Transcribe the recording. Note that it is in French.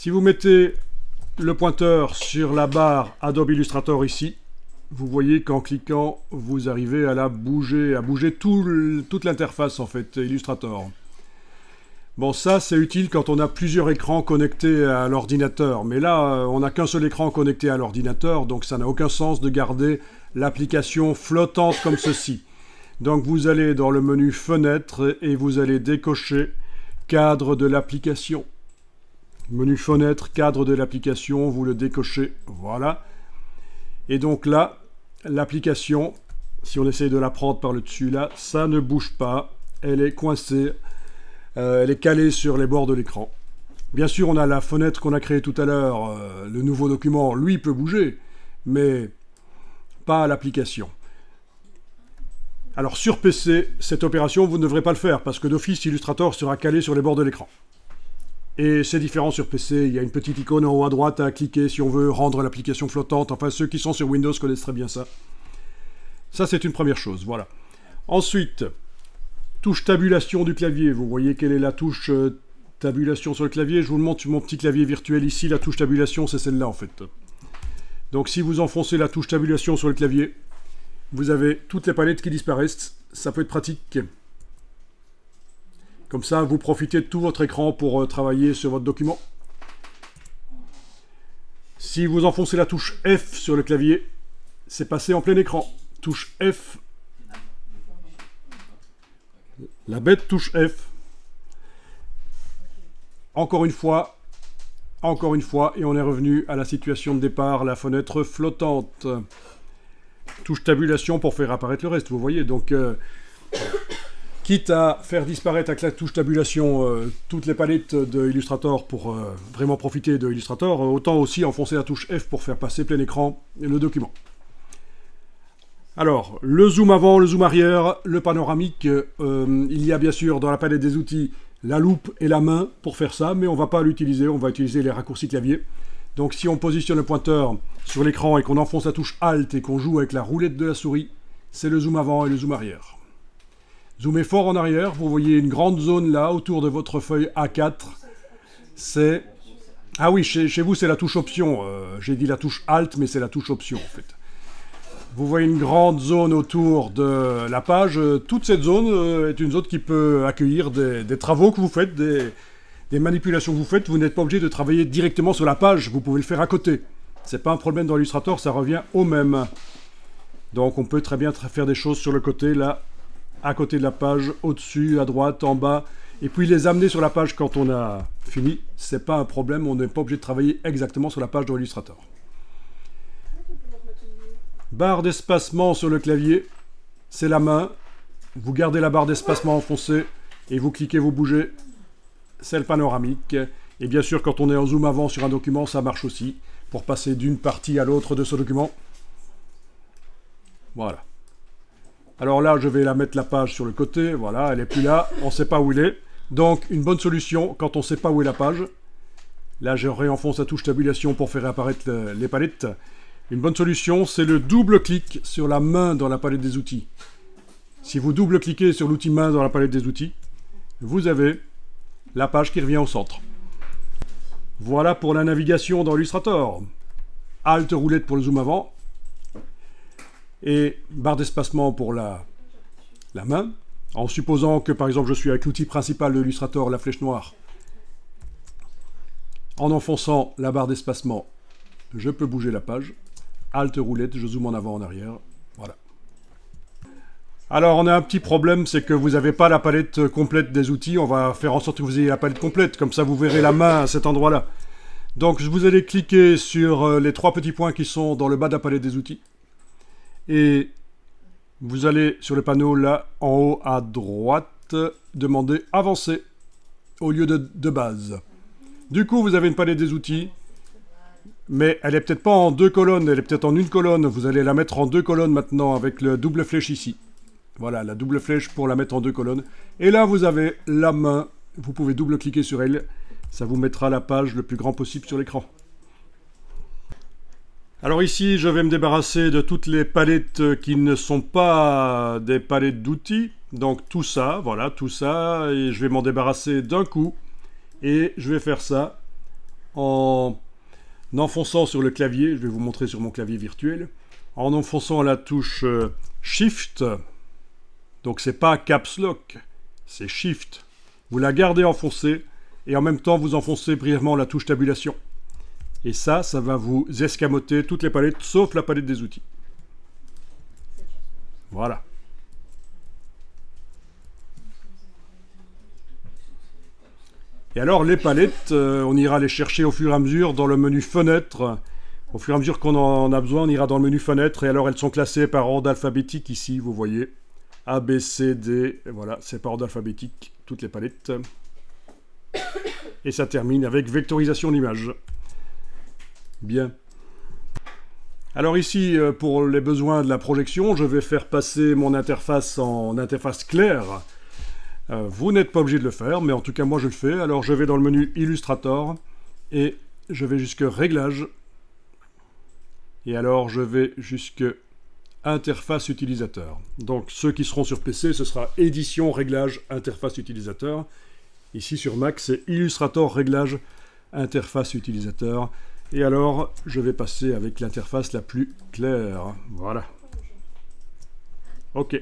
Si vous mettez le pointeur sur la barre Adobe Illustrator ici, vous voyez qu'en cliquant, vous arrivez à bouger toute l'interface en fait, Illustrator. Bon, ça c'est utile quand on a plusieurs écrans connectés à l'ordinateur, mais là on n'a qu'un seul écran connecté à l'ordinateur, donc ça n'a aucun sens de garder l'application flottante comme ceci. Donc vous allez dans le menu Fenêtre et vous allez décocher Cadre de l'application. Menu Fenêtre, Cadre de l'application, vous le décochez, voilà. Et donc là, l'application, si on essaye de la prendre par le dessus là, ça ne bouge pas, elle est coincée. Elle est calée sur les bords de l'écran. Bien sûr, on a la fenêtre qu'on a créée tout à l'heure, le nouveau document, lui, peut bouger, mais pas l'application. Alors sur PC, cette opération, vous ne devrez pas le faire, parce que d'office, Illustrator sera calé sur les bords de l'écran. Et c'est différent sur PC, il y a une petite icône en haut à droite à cliquer si on veut rendre l'application flottante. Enfin, ceux qui sont sur Windows connaissent très bien ça. Ça, c'est une première chose, voilà. Ensuite, touche tabulation du clavier. Vous voyez quelle est la touche tabulation sur le clavier. Je vous le montre sur mon petit clavier virtuel ici. La touche tabulation, c'est celle-là en fait. Donc si vous enfoncez la touche tabulation sur le clavier, vous avez toutes les palettes qui disparaissent. Ça peut être pratique. Comme ça, vous profitez de tout votre écran pour travailler sur votre document. Si vous enfoncez la touche F sur le clavier, c'est passé en plein écran. Touche F. La bête touche F. Encore une fois, et on est revenu à la situation de départ, la fenêtre flottante. Touche tabulation pour faire apparaître le reste, vous voyez. Donc, quitte à faire disparaître avec la touche tabulation toutes les palettes de Illustrator pour vraiment profiter de Illustrator, autant aussi enfoncer la touche F pour faire passer plein écran le document. Alors, le zoom avant, le zoom arrière, le panoramique, il y a bien sûr dans la palette des outils la loupe et la main pour faire ça, mais on ne va pas l'utiliser, on va utiliser les raccourcis clavier. Donc si on positionne le pointeur sur l'écran et qu'on enfonce la touche Alt et qu'on joue avec la roulette de la souris, c'est le zoom avant et le zoom arrière. Zoomez fort en arrière, vous voyez une grande zone là autour de votre feuille A4. C'est... Ah oui, chez vous c'est la touche option, j'ai dit la touche Alt, mais c'est la touche option en fait. Vous voyez une grande zone autour de la page. Toute cette zone est une zone qui peut accueillir des travaux que vous faites, des manipulations que vous faites. Vous n'êtes pas obligé de travailler directement sur la page, vous pouvez le faire à côté. C'est pas un problème dans Illustrator, ça revient au même. Donc on peut très bien faire des choses sur le côté, là, à côté de la page, au-dessus, à droite, en bas, et puis les amener sur la page quand on a fini. C'est pas un problème, on n'est pas obligé de travailler exactement sur la page dans Illustrator. Barre d'espacement sur le clavier, c'est la main. Vous gardez la barre d'espacement enfoncée et vous cliquez, vous bougez. C'est le panoramique. Et bien sûr, quand on est en zoom avant sur un document, ça marche aussi pour passer d'une partie à l'autre de ce document. Voilà. Alors là, je vais la mettre la page sur le côté. Voilà, elle n'est plus là. On ne sait pas où elle est. Donc, une bonne solution quand on ne sait pas où est la page. Là, je réenfonce la touche tabulation pour faire apparaître les palettes. Une bonne solution, c'est le double-clic sur la main dans la palette des outils. Si vous double-cliquez sur l'outil main dans la palette des outils, vous avez la page qui revient au centre. Voilà pour la navigation dans Illustrator. Alt roulette pour le zoom avant. Et barre d'espacement pour la main. En supposant que par exemple je suis avec l'outil principal de Illustrator, la flèche noire. En enfonçant la barre d'espacement, je peux bouger la page. Alt roulette, je zoome en avant, en arrière. Voilà. Alors, on a un petit problème, c'est que vous n'avez pas la palette complète des outils. On va faire en sorte que vous ayez la palette complète. Comme ça, vous verrez la main à cet endroit-là. Donc, vous allez cliquer sur les trois petits points qui sont dans le bas de la palette des outils. Et vous allez sur le panneau, là, en haut à droite, demander « Avancer » au lieu de base. Du coup, vous avez une palette des outils. Mais elle est peut-être pas en deux colonnes, elle est peut-être en une colonne. Vous allez la mettre en deux colonnes maintenant avec le double flèche ici. Voilà, la double flèche pour la mettre en deux colonnes. Et là, vous avez la main. Vous pouvez double-cliquer sur elle. Ça vous mettra la page le plus grand possible sur l'écran. Alors ici, je vais me débarrasser de toutes les palettes qui ne sont pas des palettes d'outils. Donc tout ça, voilà, tout ça. Et je vais m'en débarrasser d'un coup. Et je vais faire ça en enfonçant sur le clavier, je vais vous montrer sur mon clavier virtuel, en enfonçant la touche Shift, donc c'est pas Caps Lock, c'est Shift. Vous la gardez enfoncée et en même temps vous enfoncez brièvement la touche tabulation. Et ça va vous escamoter toutes les palettes sauf la palette des outils. Voilà. Et alors les palettes, on ira les chercher au fur et à mesure dans le menu fenêtre. Au fur et à mesure qu'on en a besoin, on ira dans le menu fenêtre. Et alors elles sont classées par ordre alphabétique ici, vous voyez. A, B, C, D, et voilà, c'est par ordre alphabétique, toutes les palettes. Et ça termine avec vectorisation d'image. Bien. Alors ici, pour les besoins de la projection, je vais faire passer mon interface en interface claire. Vous n'êtes pas obligé de le faire, mais en tout cas moi je le fais. Alors je vais dans le menu Illustrator et je vais jusque Réglages. Et alors je vais jusque Interface utilisateur. Donc ceux qui seront sur PC, ce sera Édition, Réglages, Interface utilisateur. Ici sur Mac, c'est Illustrator, Réglages, Interface utilisateur. Et alors, je vais passer avec l'interface la plus claire. Voilà. OK.